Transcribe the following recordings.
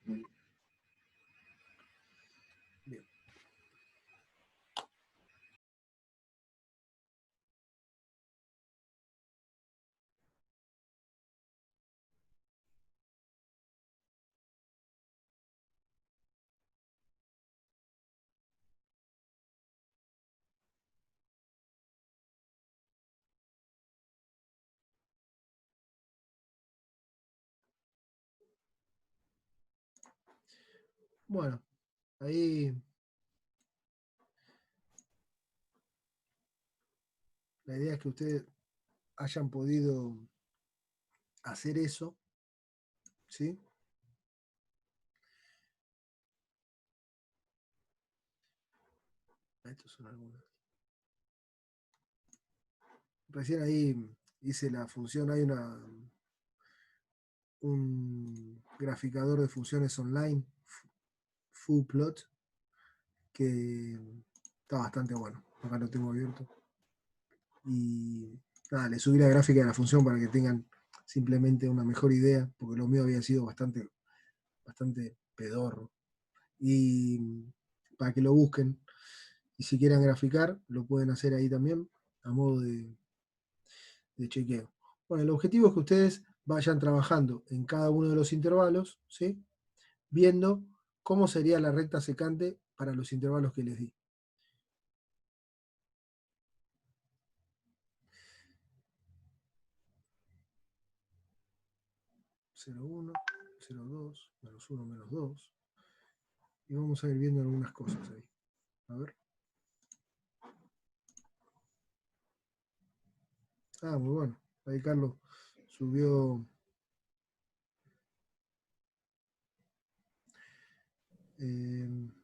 Bien. Bueno, ahí la idea es que ustedes hayan podido hacer eso, ¿sí? Estos son algunos. Recién ahí hice la función, hay un graficador de funciones online, FooPlot, que está bastante bueno. Acá lo tengo abierto. Y nada, le subí la gráfica de la función para que tengan simplemente una mejor idea, porque lo mío había sido bastante pedorro. Y para que lo busquen. Y si quieren graficar, lo pueden hacer ahí también, a modo de chequeo. Bueno, el objetivo es que ustedes vayan trabajando en cada uno de los intervalos, ¿sí? Viendo cómo sería la recta secante para los intervalos que les di. (0,1, 0,2, -1, -2). Y vamos a ir viendo algunas cosas ahí. A ver. Ah, muy bueno. Ahí Carlos subió.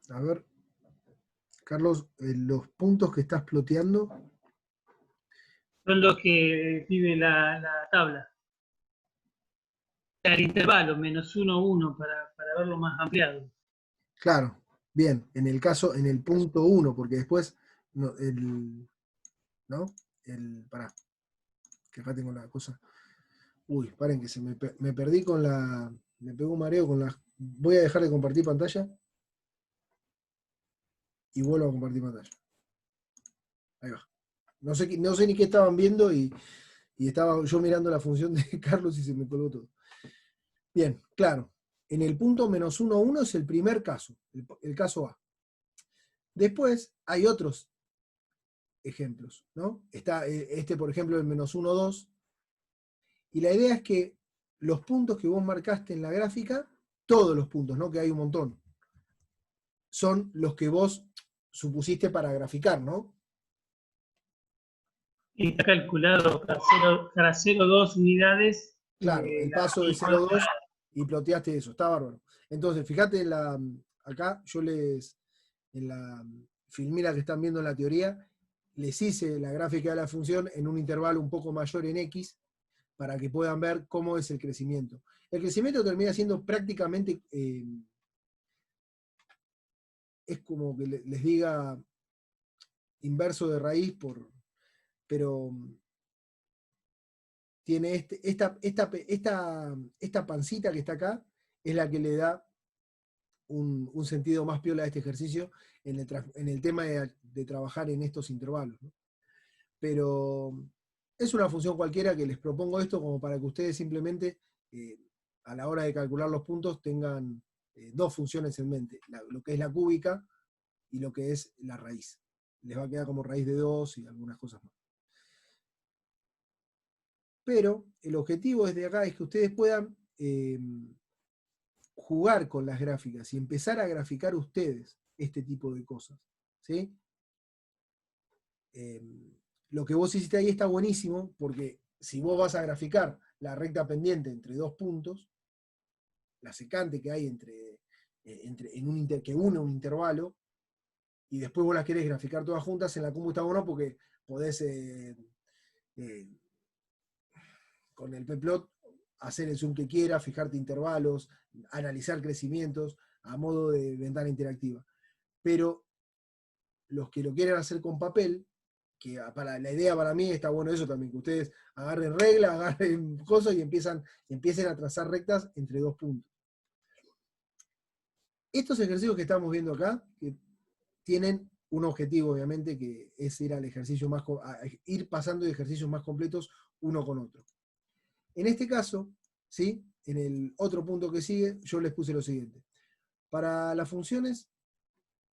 A ver, Carlos, los puntos que estás ploteando. Son los que pide la tabla. El intervalo, -1, 1, para verlo más ampliado. Claro, bien, en el caso, en el punto 1, porque después, ¿no? Pará, que acá tengo la cosa. Uy, paren que me perdí con la, me pegó un mareo con la, voy a dejar de compartir pantalla y vuelvo a compartir pantalla. Ahí va. No sé ni qué estaban viendo y estaba yo mirando la función de Carlos y se me colgó todo. Bien, claro. En el punto -1, 1 es el primer caso, el caso A. Después hay otros ejemplos, ¿no? Está por ejemplo, el -1, 2. Y la idea es que los puntos que vos marcaste en la gráfica, todos los puntos, ¿no? Que hay un montón, son los que vos supusiste para graficar, ¿no? Y está calculado para 0,2 unidades. Claro, el paso de 0,2 y ploteaste eso, está bárbaro. Entonces, fíjate, acá yo en la filmina que están viendo en la teoría, les hice la gráfica de la función en un intervalo un poco mayor en X, para que puedan ver cómo es el crecimiento. El crecimiento termina siendo prácticamente, es como que les diga inverso de raíz, pero tiene esta pancita que está acá, es la que le da un sentido más piola a este ejercicio en el tema de trabajar en estos intervalos, ¿no? Pero es una función cualquiera que les propongo esto como para que ustedes simplemente a la hora de calcular los puntos tengan dos funciones en mente, lo que es la cúbica y lo que es la raíz. Les va a quedar como raíz de 2 y algunas cosas más. Pero el objetivo desde acá es que ustedes puedan jugar con las gráficas y empezar a graficar ustedes este tipo de cosas, ¿sí? Lo que vos hiciste ahí está buenísimo, porque si vos vas a graficar la recta pendiente entre dos puntos, la secante que hay que une un intervalo, y después vos las querés graficar todas juntas, en la compu está bueno porque podés con el pplot hacer el zoom que quieras, fijarte intervalos, analizar crecimientos a modo de ventana interactiva. Pero los que lo quieren hacer con papel, que la idea para mí está bueno eso también, que ustedes agarren reglas, agarren cosas y empiecen a trazar rectas entre dos puntos. Estos ejercicios que estamos viendo acá, que tienen un objetivo, obviamente, que es ir al ejercicio más, ir pasando de ejercicios más completos uno con otro. En este caso, ¿sí? En el otro punto que sigue, yo les puse lo siguiente. Para las funciones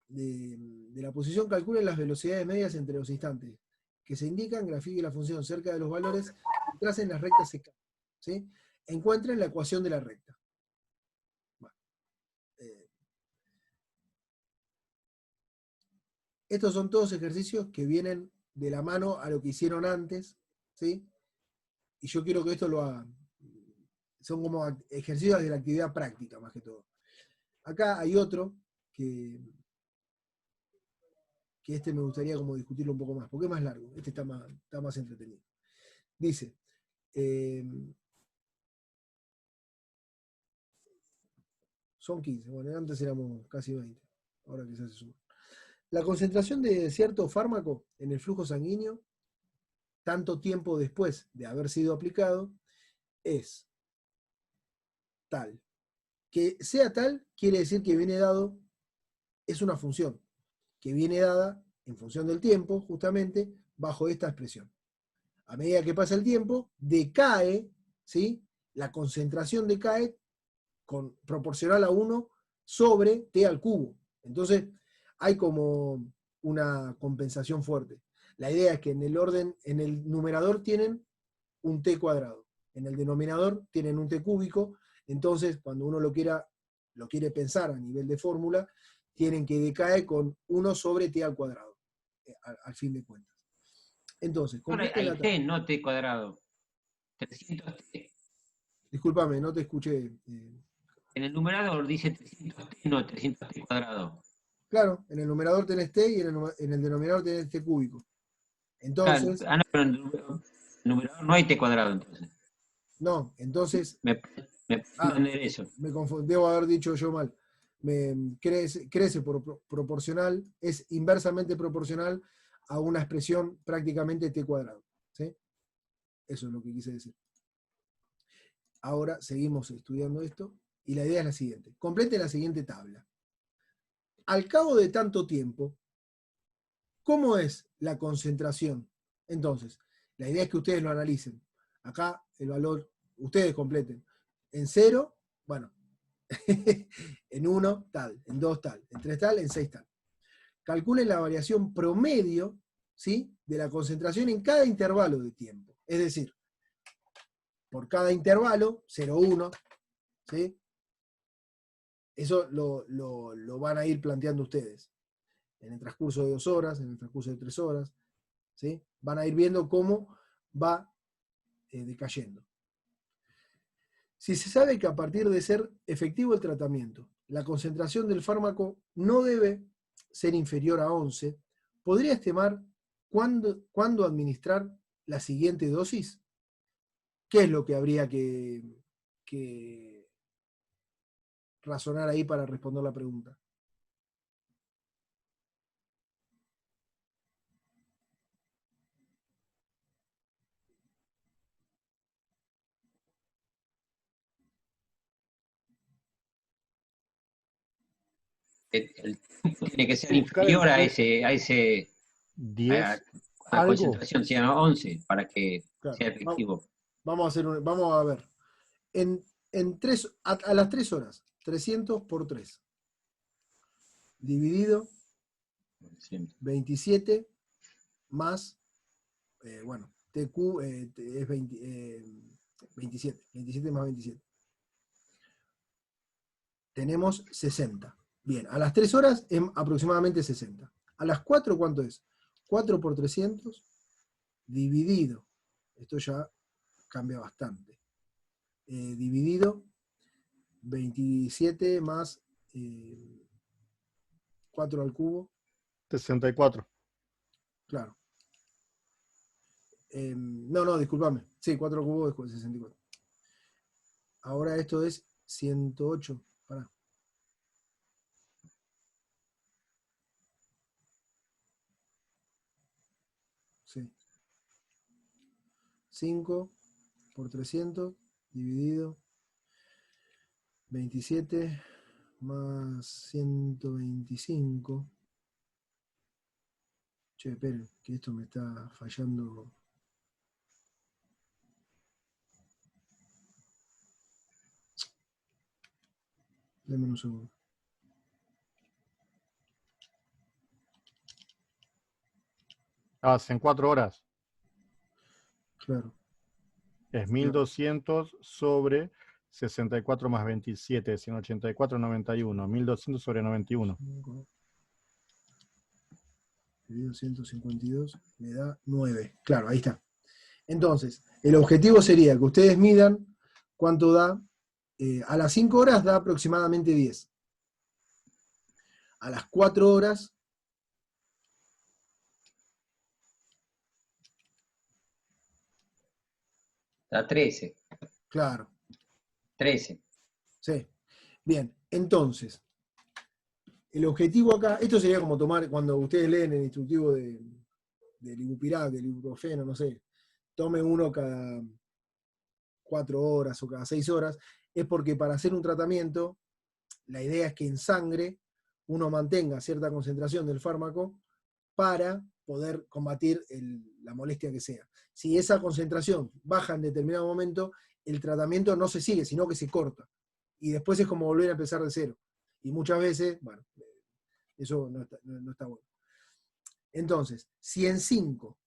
de la posición, calculen las velocidades medias entre los instantes que se indican, grafique la función cerca de los valores y tracen las rectas secadas. ¿Sí? Encuentren la ecuación de la recta. Bueno, estos son todos ejercicios que vienen de la mano a lo que hicieron antes, ¿sí? Y yo quiero que esto lo hagan. Son como ejercicios de la actividad práctica, más que todo. Acá hay otro que este me gustaría como discutirlo un poco más, porque es más largo, este está más entretenido. Dice, son 15, bueno, antes éramos casi 20, ahora quizás se suma. La concentración de cierto fármaco en el flujo sanguíneo, tanto tiempo después de haber sido aplicado, es tal. Que sea tal quiere decir que viene dado, es una función, que viene dada en función del tiempo, justamente, bajo esta expresión. A medida que pasa el tiempo, decae, ¿sí? La concentración decae proporcional a 1 sobre t al cubo. Entonces, hay como una compensación fuerte. La idea es que en el orden, en el numerador tienen un t cuadrado, en el denominador tienen un t cúbico, entonces cuando uno lo quiere pensar a nivel de fórmula, tienen que decaer con 1 sobre t al cuadrado, al fin de cuentas. Entonces, Ahora completen la hay t, no t cuadrado. 300t. Discúlpame, no te escuché. En el numerador dice 300t, no 300t cuadrado. Claro, en el numerador tenés t y en el denominador tenés t cúbico. Entonces, No, pero en el numerador no hay t cuadrado, entonces. no, entonces, Me puedo entender eso. debo haber dicho yo mal. Crece proporcional, es inversamente proporcional a una expresión prácticamente t cuadrado. ¿Sí? Eso es lo que quise decir. Ahora seguimos estudiando esto y la idea es la siguiente. Complete la siguiente tabla. Al cabo de tanto tiempo, ¿cómo es la concentración? Entonces, la idea es que ustedes lo analicen. Acá el valor, ustedes completen. En 0, bueno, en 1 tal, en 2 tal, en 3 tal, en 6 tal. Calculen la variación promedio, ¿sí?, de la concentración en cada intervalo de tiempo. Es decir, por cada intervalo, 0, 1, ¿sí? Eso lo van a ir planteando ustedes. En el transcurso de 2 horas, en el transcurso de 3 horas, ¿sí? Van a ir viendo cómo va decayendo. Si se sabe que a partir de ser efectivo el tratamiento, la concentración del fármaco no debe ser inferior a 11, ¿podría estimar cuándo administrar la siguiente dosis? ¿Qué es lo que habría que razonar ahí para responder la pregunta? El tiempo tiene que ser inferior a la 10 algo. concentración, sea 11, para que Claro, sea efectivo. vamos a ver. A las 3 horas, 300 por 3, dividido 27 más, bueno, TQ es 27 más 27. Tenemos 60. Bien, a las 3 horas es aproximadamente 60. A las 4, ¿cuánto es? 4 por 300 dividido, esto ya cambia bastante, dividido 27 más 4 al cubo. 64. Claro. No, discúlpame. Sí, 4 al cubo es 64. Ahora esto es 108. Pará. Sí. 5 por 300 dividido 27 más 125. Che, esperen, que esto me está fallando. Denme un segundo. Hacen 4 horas. Claro. Es 1200 sobre 64 más 27, 184, 91. 1200 sobre 91. 5 dividido 152 me da 9. Claro, ahí está. Entonces, el objetivo sería que ustedes midan cuánto da. A las 5 horas da aproximadamente 10. A las 4 horas Da 13. claro, 13. sí. Bien, entonces, el objetivo acá, esto sería como tomar, cuando ustedes leen el instructivo del ibupirac, del ibuprofeno, no sé, tomen uno cada 4 horas o cada 6 horas, es porque para hacer un tratamiento, la idea es que en sangre uno mantenga cierta concentración del fármaco para poder combatir la molestia que sea. Si esa concentración baja en determinado momento, el tratamiento no se sigue, sino que se corta. Y después es como volver a empezar de cero. Y muchas veces, bueno, eso no está bueno. Entonces, si en 5,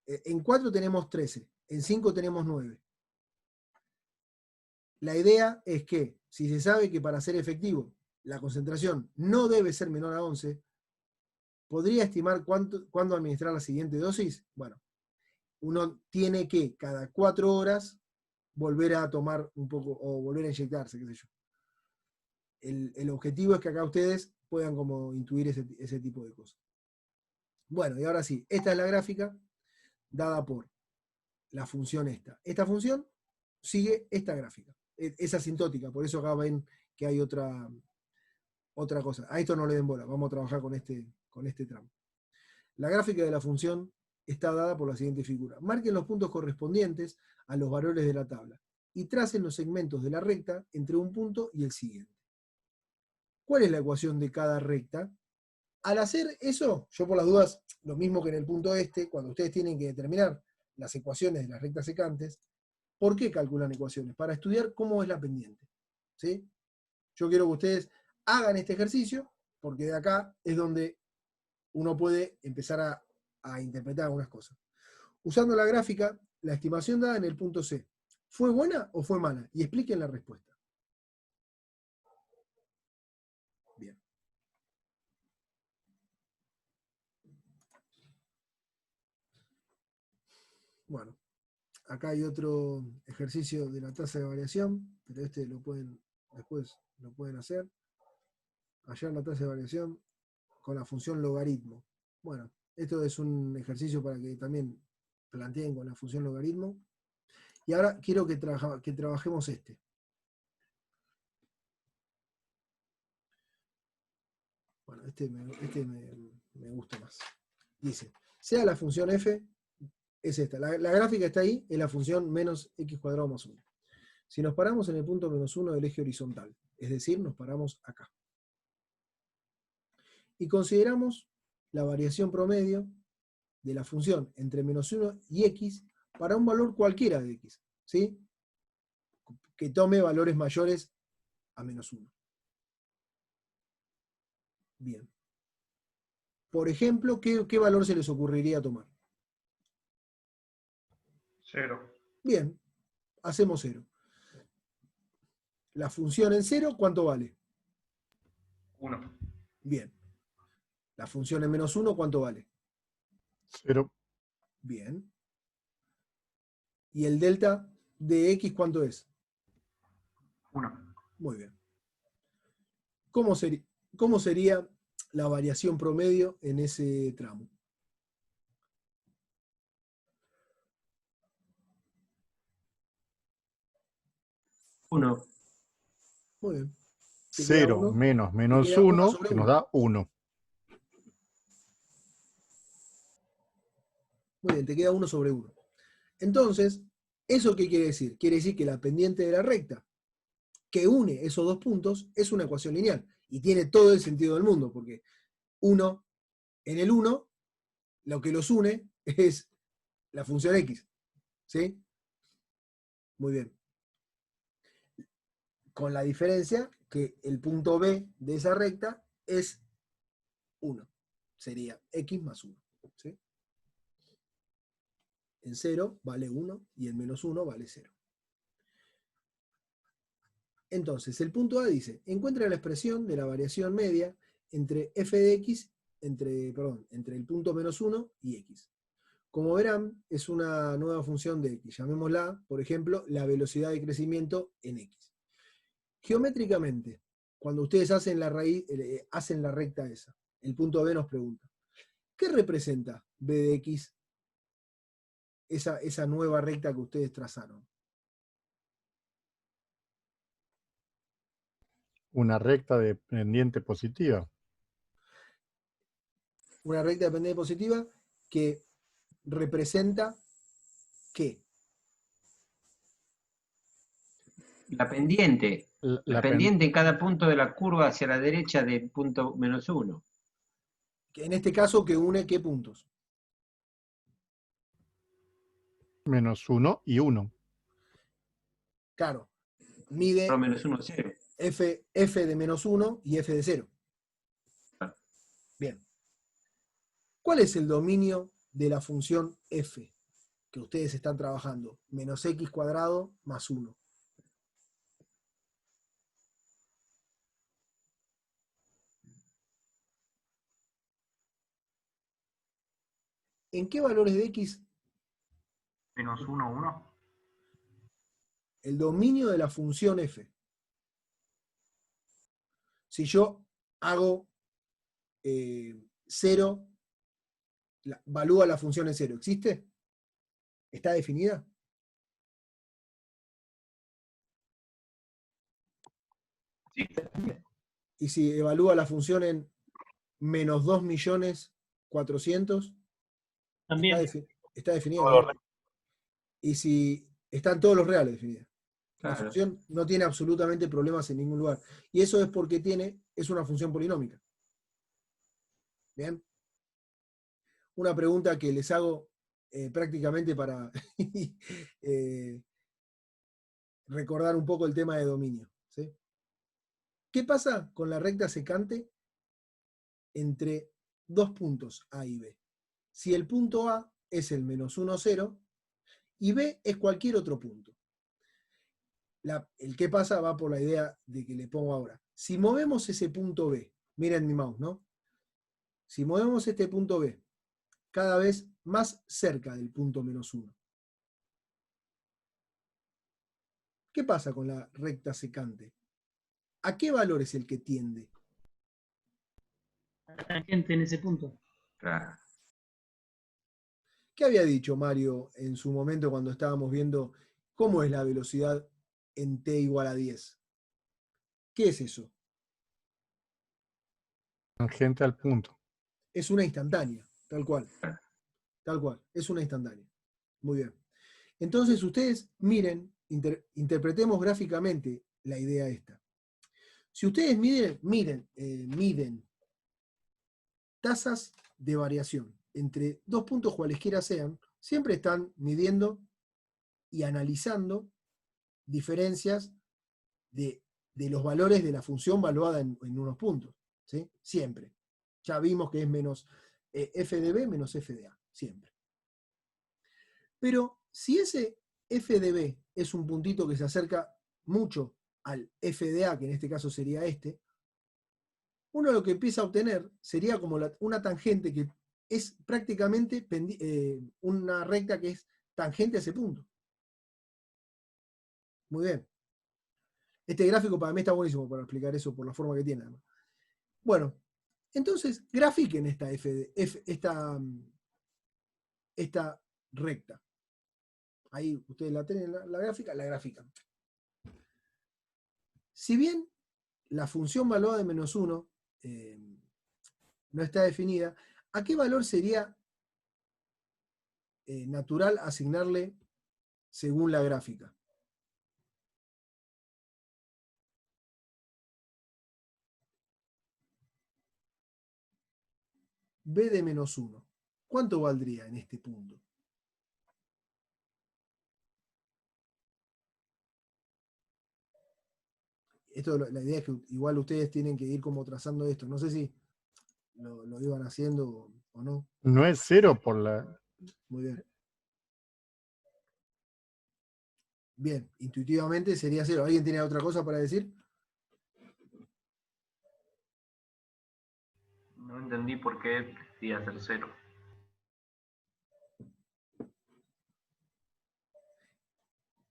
en 4 tenemos 13, en 5 tenemos 9. La idea es que, si se sabe que para ser efectivo la concentración no debe ser menor a 11, ¿podría estimar cuándo administrar la siguiente dosis? Bueno, uno tiene que cada 4 horas volver a tomar un poco, o volver a inyectarse, qué sé yo. El objetivo es que acá ustedes puedan como intuir ese tipo de cosas. Bueno, y ahora sí, esta es la gráfica dada por la función esta. Esta función sigue esta gráfica. Es asintótica, por eso acá ven que hay otra cosa. A esto no le den bola, vamos a trabajar con este tramo. La gráfica de la función está dada por la siguiente figura. Marquen los puntos correspondientes a los valores de la tabla y tracen los segmentos de la recta entre un punto y el siguiente. ¿Cuál es la ecuación de cada recta? Al hacer eso, yo por las dudas, lo mismo que en el punto este, cuando ustedes tienen que determinar las ecuaciones de las rectas secantes, ¿por qué calculan ecuaciones? Para estudiar cómo es la pendiente. ¿Sí? Yo quiero que ustedes hagan este ejercicio, porque de acá es donde uno puede empezar a interpretar algunas cosas. Usando la gráfica, la estimación dada en el punto C, ¿fue buena o fue mala? Y expliquen la respuesta. Bien. Bueno, acá hay otro ejercicio de la tasa de variación, pero este después lo pueden hacer. Hallar la tasa de variación con la función logaritmo. Bueno, esto es un ejercicio para que también planteen con la función logaritmo. Y ahora quiero que trabajemos este. Bueno, este me gusta más. Dice, sea la función f, es esta. La gráfica está ahí, es la función menos x cuadrado más 1. Si nos paramos en el punto menos 1 del eje horizontal, es decir, nos paramos acá. Y consideramos la variación promedio de la función entre menos 1 y x para un valor cualquiera de x, ¿sí? Que tome valores mayores a menos 1. Bien. Por ejemplo, ¿qué valor se les ocurriría tomar? 0. Bien, hacemos 0. La función en 0, ¿cuánto vale? 1. Bien. La función en menos 1, ¿cuánto vale? 0. Bien. ¿Y el delta de x cuánto es? 1. Muy bien. ¿Cómo sería la variación promedio en ese tramo? Uno. Muy bien. Te queda 0 uno, menos te menos queda 1 1, sobre que nos 1. da 1. Muy bien, te queda 1 sobre 1. Entonces, ¿eso qué quiere decir? Quiere decir que la pendiente de la recta que une esos dos puntos es una ecuación lineal. Y tiene todo el sentido del mundo, porque en el 1, lo que los une es la función x. ¿Sí? Muy bien. Con la diferencia que el punto B de esa recta es 1. Sería x más 1. ¿Sí? En 0 vale 1 y en menos 1 vale 0. Entonces, el punto A dice, encuentra la expresión de la variación media entre f de x, entre el punto menos 1 y x. Como verán, es una nueva función de x. Llamémosla, por ejemplo, la velocidad de crecimiento en x. Geométricamente, cuando ustedes hacen la recta esa, el punto B nos pregunta, ¿qué representa b de x, esa nueva recta que ustedes trazaron? Una recta de pendiente positiva. Una recta de pendiente positiva que representa ¿qué? La pendiente. La La pendiente en cada punto de la curva hacia la derecha del punto menos 1. En este caso, que une ¿qué puntos? menos 1 y 1. Claro, mide Pero menos 1, 0. f de menos 1 y f de 0. Bien. ¿Cuál es el dominio de la función f que ustedes están trabajando? Menos x cuadrado más 1. ¿En qué valores de x? Menos 1, 1. El dominio de la función f. Si yo hago 0, valúa la función en 0, ¿existe? ¿Está definida? Sí. Y si evalúa la función en menos 2.400.000, También. está definida. Todo lo Y si están todos los reales definidos. La Claro. función no tiene absolutamente problemas en ningún lugar. Y eso es porque es una función polinómica. ¿Bien? Una pregunta que les hago prácticamente para recordar un poco el tema de dominio. ¿Sí? ¿Qué pasa con la recta secante entre dos puntos A y B? Si el punto A es el menos 1, 0 y B es cualquier otro punto. El qué pasa va por la idea de que le pongo ahora. Si movemos ese punto B, miren mi mouse, ¿no? Si movemos este punto B cada vez más cerca del punto menos 1, ¿qué pasa con la recta secante? ¿A qué valor es el que tiende? La tangente en ese punto. Claro. ¿Qué había dicho Mario en su momento cuando estábamos viendo cómo es la velocidad en t igual a 10? ¿Qué es eso? Tangente al punto. Es una instantánea, tal cual. Tal cual, es una instantánea. Muy bien. Entonces ustedes miren, interpretemos gráficamente la idea esta. Si ustedes miden tasas de variación entre dos puntos cualesquiera sean, siempre están midiendo y analizando diferencias de los valores de la función valuada en unos puntos. ¿Sí? Siempre. Ya vimos que es menos f de b menos f de a. Siempre. Pero si ese f de b es un puntito que se acerca mucho al f de a, que en este caso sería este, uno lo que empieza a obtener sería como una tangente que es prácticamente una recta que es tangente a ese punto. Muy bien. Este gráfico para mí está buenísimo para explicar eso por la forma que tiene. Además. Bueno, entonces grafiquen esta recta. Ahí ustedes la tienen, la gráfica, la grafican. Si bien la función valuada de menos 1 no está definida, ¿a qué valor sería natural asignarle según la gráfica? b de menos 1. ¿Cuánto valdría en este punto? Esto, la idea es que igual ustedes tienen que ir como trazando esto. No sé si lo iban haciendo o no. No es 0 por la... Muy bien. Bien, intuitivamente sería 0. ¿Alguien tiene otra cosa para decir? No entendí por qué debería ser 0.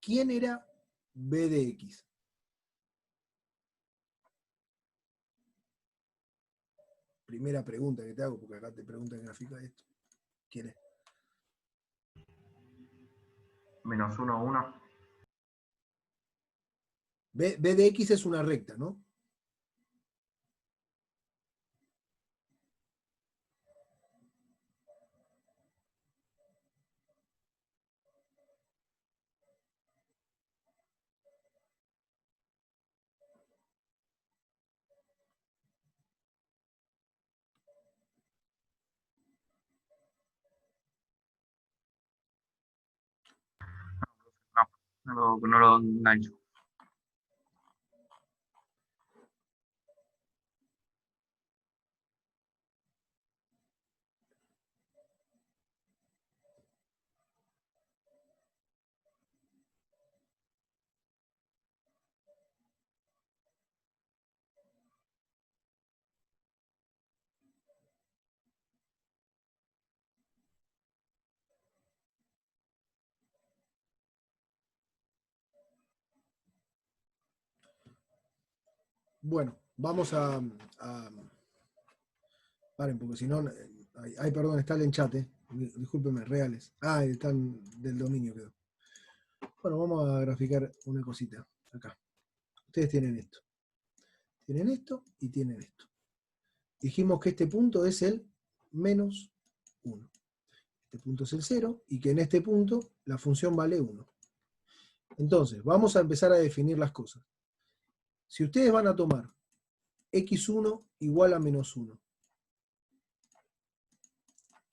¿Quién era b de x? Primera pregunta que te hago, porque acá te preguntan gráfica esto. ¿Quién es? Menos 1, 1. B de x es una recta, ¿no? No lo engancho. Bueno, vamos a paren, porque si no... Ay, perdón, está el enchate. Discúlpenme, reales. Ah, están del dominio, quedó. Bueno, vamos a graficar una cosita acá. Ustedes tienen esto. Tienen esto y tienen esto. Dijimos que este punto es el menos 1. Este punto es el 0 y que en este punto la función vale 1. Entonces, vamos a empezar a definir las cosas. Si ustedes van a tomar x1 igual a menos 1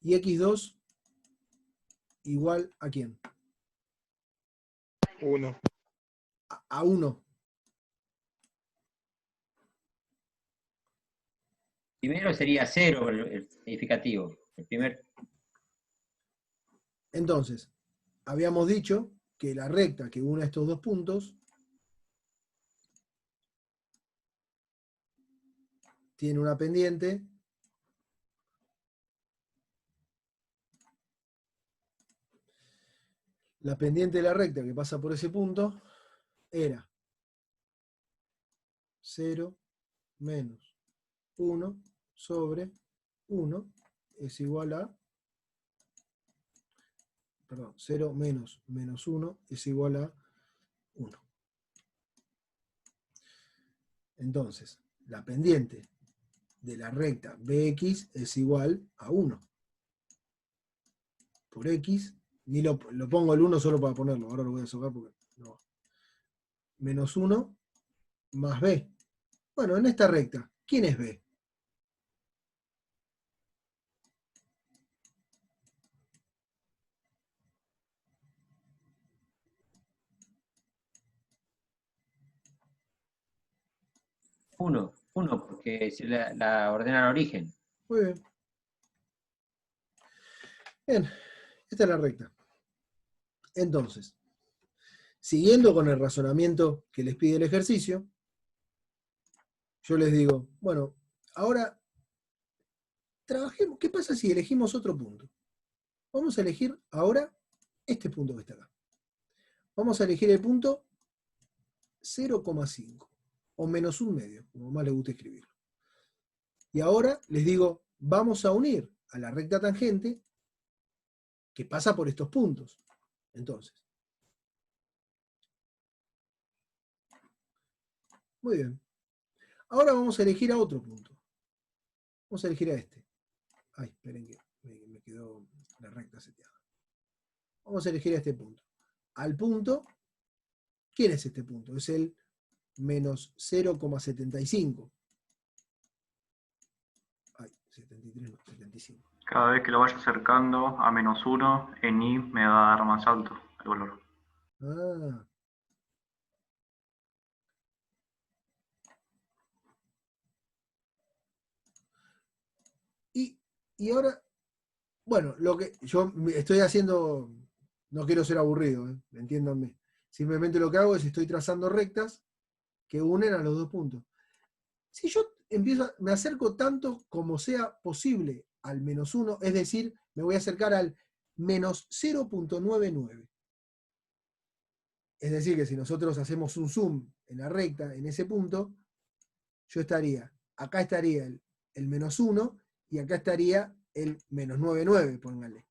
y x2 igual a ¿quién? 1. A 1. Primero sería 0 el significativo. El primer. Entonces, habíamos dicho que la recta que une estos dos puntos tiene una pendiente la pendiente de la recta que pasa por ese punto era 0 menos 1 sobre 1 es igual a, perdón, 0 menos menos 1 es igual a 1. Entonces, la pendiente de la recta bx es igual a 1. Por x, ni lo pongo el 1 solo para ponerlo, ahora lo voy a sacar porque no. Menos 1 más b. Bueno, en esta recta, ¿quién es b? Uno, porque si la ordena al origen. Muy bien. Bien, esta es la recta. Entonces, siguiendo con el razonamiento que les pide el ejercicio, yo les digo, bueno, ahora trabajemos. ¿Qué pasa si elegimos otro punto? Vamos a elegir ahora este punto que está acá. Vamos a elegir el punto 0,5 o menos un medio, como más les guste escribirlo. Y ahora les digo, vamos a unir a la recta tangente que pasa por estos puntos. Entonces, muy bien. Ahora vamos a elegir a otro punto. Vamos a elegir a este. Ay, esperen que me quedó la recta seteada. Vamos a elegir a este punto. Al punto, ¿quién es este punto? Es el menos 0,75. Ay, 73 no, 75. Cada vez que lo vaya acercando a -1, en i me va a dar más alto el valor. Ah. Y ahora, bueno, lo que yo estoy haciendo, no quiero ser aburrido, entiéndanme. Simplemente lo que hago es estoy trazando rectas que unen a los dos puntos. Si yo me acerco tanto como sea posible al -1, es decir, me voy a acercar al menos 0.99. Es decir, que si nosotros hacemos un zoom en la recta, en ese punto, acá estaría el -1 y acá estaría el -99, póngale.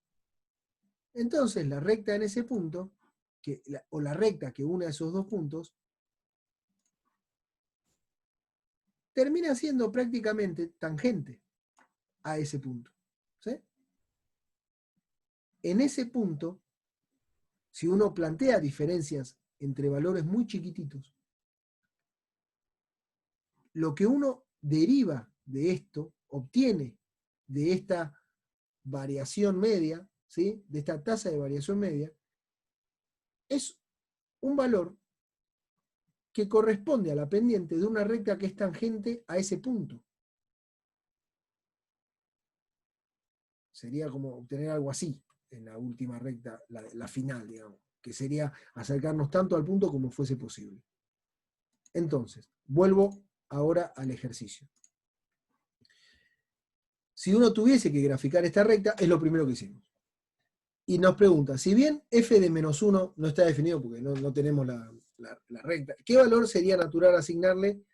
Entonces, la recta en ese punto, o la recta que une a esos dos puntos, termina siendo prácticamente tangente a ese punto. ¿Sí? En ese punto, si uno plantea diferencias entre valores muy chiquititos, lo que uno deriva de esto, obtiene de esta variación media, ¿sí? De esta tasa de variación media, es un valor que corresponde a la pendiente de una recta que es tangente a ese punto. Sería como obtener algo así en la última recta, la final, digamos, que sería acercarnos tanto al punto como fuese posible. Entonces, vuelvo ahora al ejercicio. Si uno tuviese que graficar esta recta, es lo primero que hicimos. Y nos pregunta, si bien f de -1 no está definido porque no tenemos la recta, ¿qué valor sería natural asignarle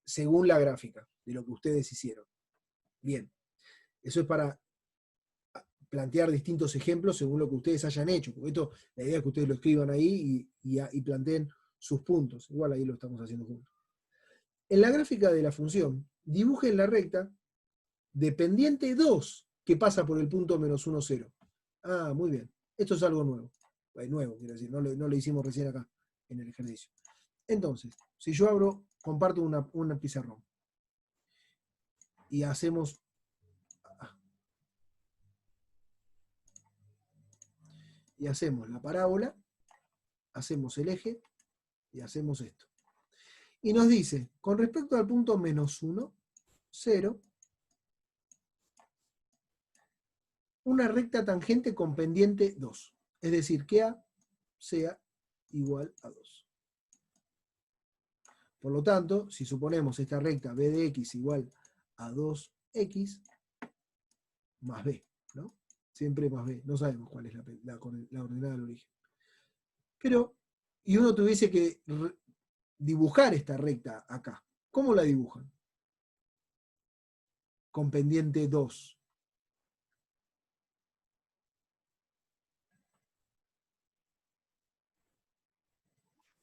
según la gráfica de lo que ustedes hicieron? Bien, eso es para plantear distintos ejemplos según lo que ustedes hayan hecho, porque la idea es que ustedes lo escriban ahí y planteen sus puntos. Igual ahí lo estamos haciendo juntos. En la gráfica de la función, dibujen la recta de pendiente 2 que pasa por el punto -1, 0. Ah, muy bien. Esto es algo nuevo. Nuevo, quiero decir, no lo hicimos recién acá, en el ejercicio. Entonces, si yo comparto una pizarrón y hacemos la parábola, hacemos el eje y hacemos esto. Y nos dice, con respecto al punto -1, 0, una recta tangente con pendiente 2. Es decir, que A sea igual a 2. Por lo tanto, si suponemos esta recta b de x igual a 2x más b, ¿no? Siempre más b, no sabemos cuál es la coordenada del origen. Pero, y uno tuviese que dibujar esta recta acá, ¿cómo la dibujan? Con pendiente 2.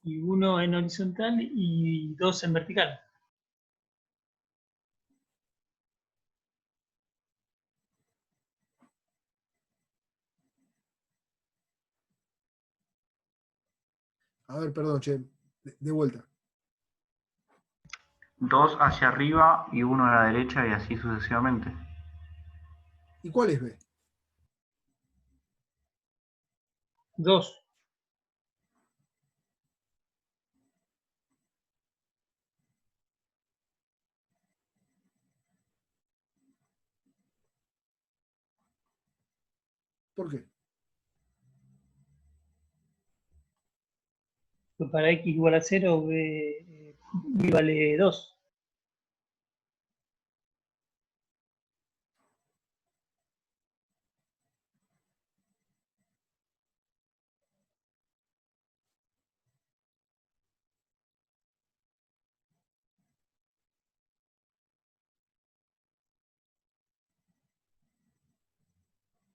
Y uno en horizontal y dos en vertical. A ver, perdón, che, de vuelta. 2 hacia arriba y 1 a la derecha y así sucesivamente. ¿Y cuál es b? Dos. ¿Por qué? Pues para x igual a 0, b vale 2.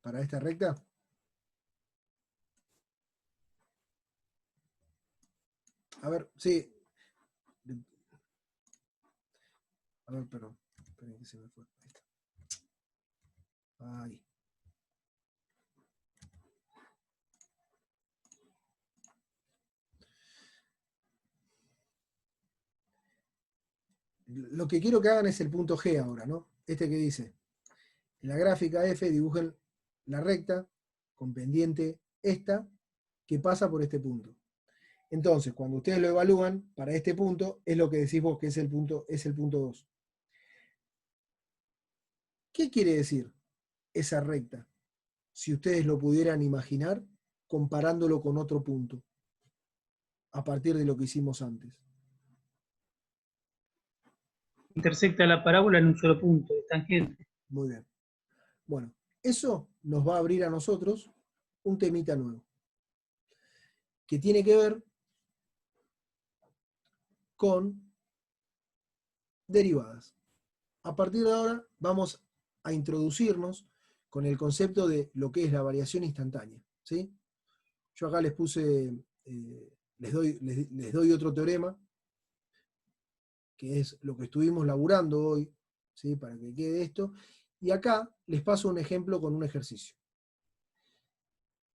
¿Para esta recta? A ver, sí. A ver, perdón. Esperen que se me fue. Ahí está. Ahí. Lo que quiero que hagan es el punto G ahora, ¿no? Este que dice, En la gráfica F dibujen la recta con pendiente esta que pasa por este punto. Entonces, cuando ustedes lo evalúan, para este punto, es lo que decís vos, que es el punto 2. ¿Qué quiere decir esa recta? Si ustedes lo pudieran imaginar, comparándolo con otro punto, a partir de lo que hicimos antes. Intersecta la parábola en un solo punto, de tangente. Muy bien. Bueno, eso nos va a abrir a nosotros un temita nuevo, que tiene que ver con derivadas. A partir de ahora vamos a introducirnos con el concepto de lo que es la variación instantánea, ¿sí? Yo acá les puse, les doy otro teorema, que es lo que estuvimos laburando hoy, ¿sí? Para que quede esto. Y acá les paso un ejemplo con un ejercicio.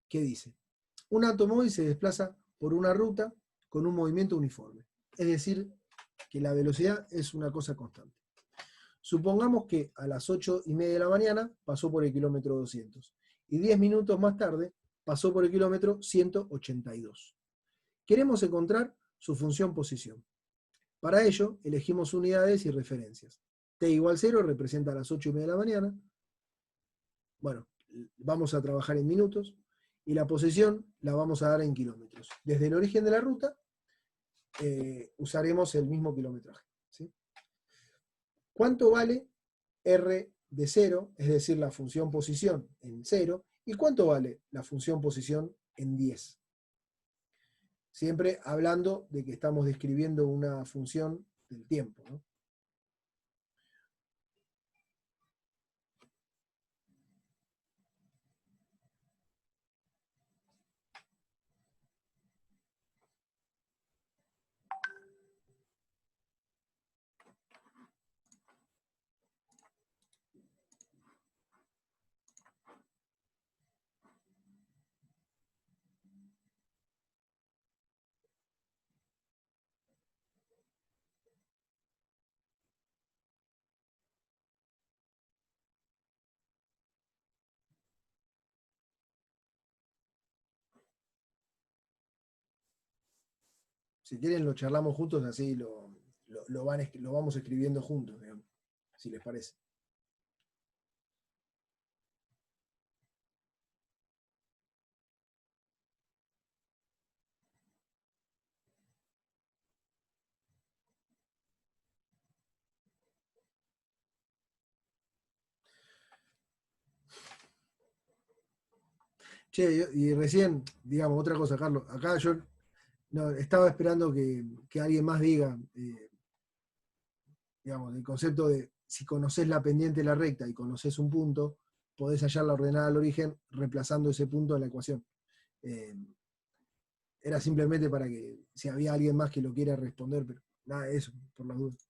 ¿Qué dice? Un automóvil se desplaza por una ruta con un movimiento uniforme. Es decir, que la velocidad es una cosa constante. Supongamos que a las 8:30 de la mañana pasó por el kilómetro 200 y 10 minutos más tarde pasó por el kilómetro 182. Queremos encontrar su función posición. Para ello, elegimos unidades y referencias. T igual 0 representa las 8:30 de la mañana. Bueno, vamos a trabajar en minutos. Y la posición la vamos a dar en kilómetros. Desde el origen de la ruta, usaremos el mismo kilometraje, ¿sí? ¿Cuánto vale R de 0, es decir, la función posición en 0? ¿Y cuánto vale la función posición en 10? Siempre hablando de que estamos describiendo una función del tiempo, ¿no? Si quieren lo charlamos juntos, así lo vamos escribiendo juntos, digamos, si les parece. Che, y recién, digamos, otra cosa, Carlos, acá yo no, estaba esperando que alguien más diga, digamos, el concepto de si conocés la pendiente de la recta y conocés un punto, podés hallar la ordenada al origen reemplazando ese punto en la ecuación. Era simplemente para que, si había alguien más que lo quiera responder, pero nada, eso, por las dudas.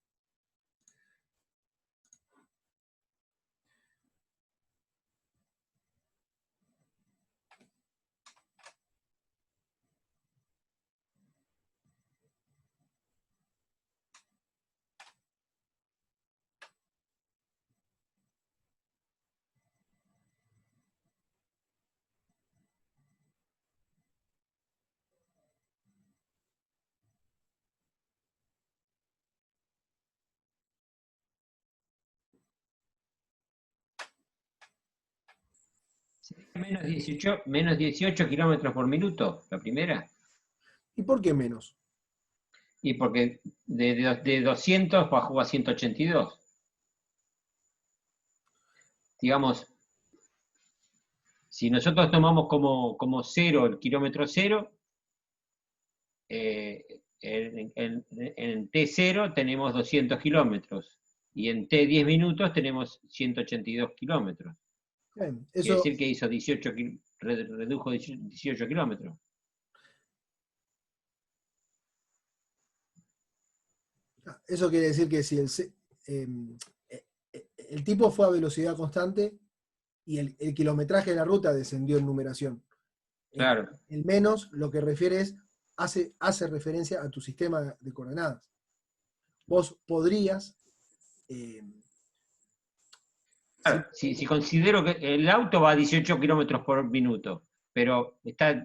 Menos 18 kilómetros por minuto, la primera. ¿Y por qué menos? Y porque de 200 bajó a 182. Digamos, si nosotros tomamos como cero el kilómetro cero, en T0 tenemos 200 kilómetros y en T10 minutos tenemos 182 kilómetros. Bien, Quiere decir que hizo redujo 18 kilómetros. Eso quiere decir que si el tipo fue a velocidad constante y el kilometraje de la ruta descendió en numeración. Claro. El menos lo que refiere es, hace referencia a tu sistema de coordenadas. Vos podrías, Claro, si considero que el auto va a 18 kilómetros por minuto, pero está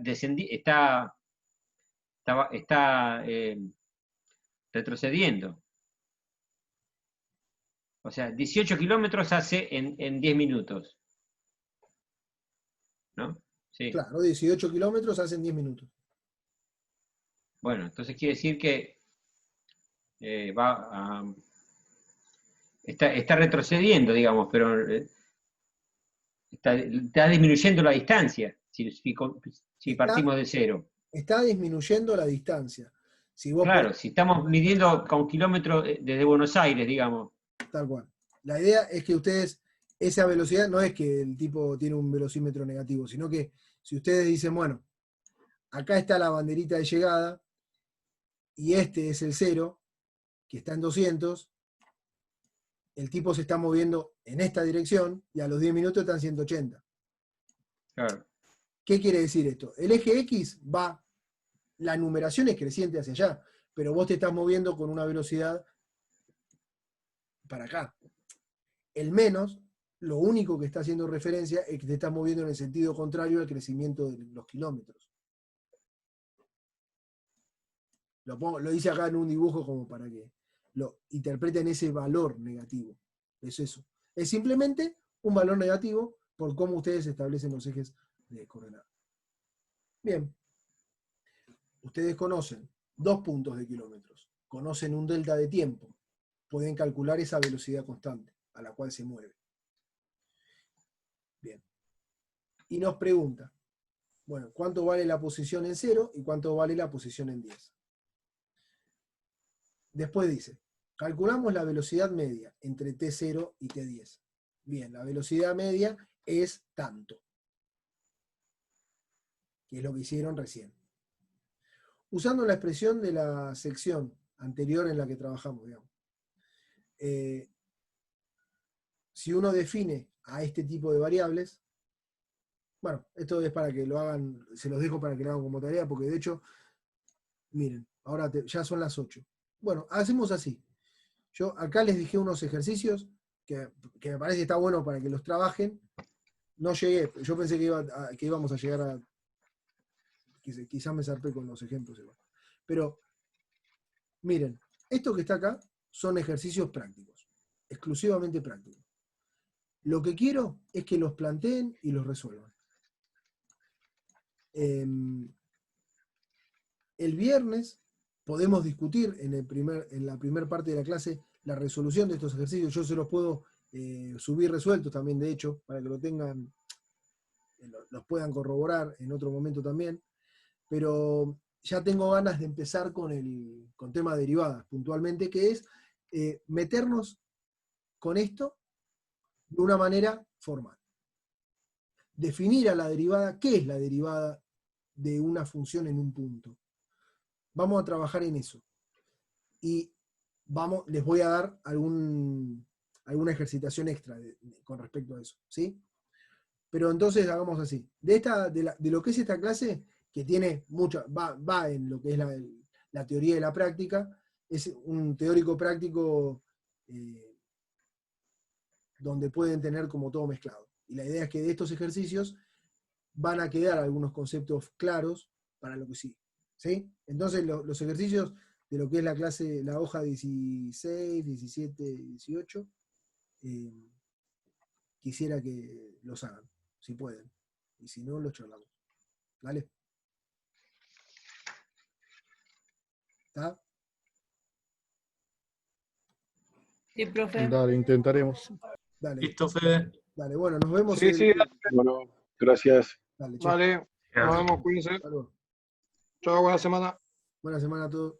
retrocediendo. O sea, 18 kilómetros hace en 10 minutos. ¿No? Sí. Claro, 18 kilómetros hacen 10 minutos. Bueno, entonces quiere decir que está retrocediendo, digamos, pero está disminuyendo la distancia si partimos de cero. Está disminuyendo la distancia. Si vos Claro, si estamos midiendo con kilómetros desde Buenos Aires, digamos. Tal cual. La idea es que ustedes, esa velocidad, no es que el tipo tiene un velocímetro negativo, sino que si ustedes dicen, bueno, acá está la banderita de llegada, y este es el 0, que está en 200, el tipo se está moviendo en esta dirección, y a los 10 minutos está en 180. Claro. ¿Qué quiere decir esto? El eje X va, la numeración es creciente hacia allá, pero vos te estás moviendo con una velocidad para acá. El menos, lo único que está haciendo referencia es que te estás moviendo en el sentido contrario al crecimiento de los kilómetros. Lo hice acá en un dibujo como para que lo interpreten ese valor negativo. Es eso. Es simplemente un valor negativo por cómo ustedes establecen los ejes de coordenadas. Bien. Ustedes conocen 2 puntos de kilómetros. Conocen un delta de tiempo. Pueden calcular esa velocidad constante a la cual se mueve. Bien. Y nos pregunta, bueno, ¿cuánto vale la posición en 0 y cuánto vale la posición en 10? Después dice, calculamos la velocidad media entre T0 y T10. Bien, la velocidad media es tanto, que es lo que hicieron recién. Usando la expresión de la sección anterior en la que trabajamos, digamos. Si uno define a este tipo de variables, bueno, esto es para que lo hagan, se los dejo para que lo hagan como tarea, porque de hecho, miren, ahora ya son las 8. Bueno, hacemos así. Yo acá les dejé unos ejercicios que me parece que está bueno para que los trabajen. No llegué, yo pensé que íbamos a llegar a... Quizás me zarpé con los ejemplos igual. Pero, miren, esto que está acá son ejercicios prácticos, exclusivamente prácticos. Lo que quiero es que los planteen y los resuelvan. El viernes podemos discutir en la primera parte de la clase la resolución de estos ejercicios. Yo se los puedo subir resueltos también, de hecho, para que lo tengan, los puedan corroborar en otro momento también. Pero ya tengo ganas de empezar con tema de derivadas, puntualmente, que es meternos con esto de una manera formal. Definir a la derivada, ¿qué es la derivada de una función en un punto? Vamos a trabajar en eso. Y les voy a dar alguna ejercitación extra con respecto a eso, ¿sí? Pero entonces hagamos así. De lo que es esta clase, que tiene mucha, va en lo que es la teoría y la práctica, es un teórico práctico donde pueden tener como todo mezclado. Y la idea es que de estos ejercicios van a quedar algunos conceptos claros para lo que sigue. ¿Sí? Entonces los ejercicios de lo que es la clase, la hoja 16, 17, 18, quisiera que los hagan, si pueden. Y si no, los charlamos. ¿Vale? ¿Está? Sí, profe. Dale, intentaremos. Dale. Listo, Fede. Dale, bueno, nos vemos. Sí, sí, dale. Bueno, gracias. Dale, chao. Vale, nos vemos, cuídense. Hasta luego. Chao, buena semana. Buena semana a todos.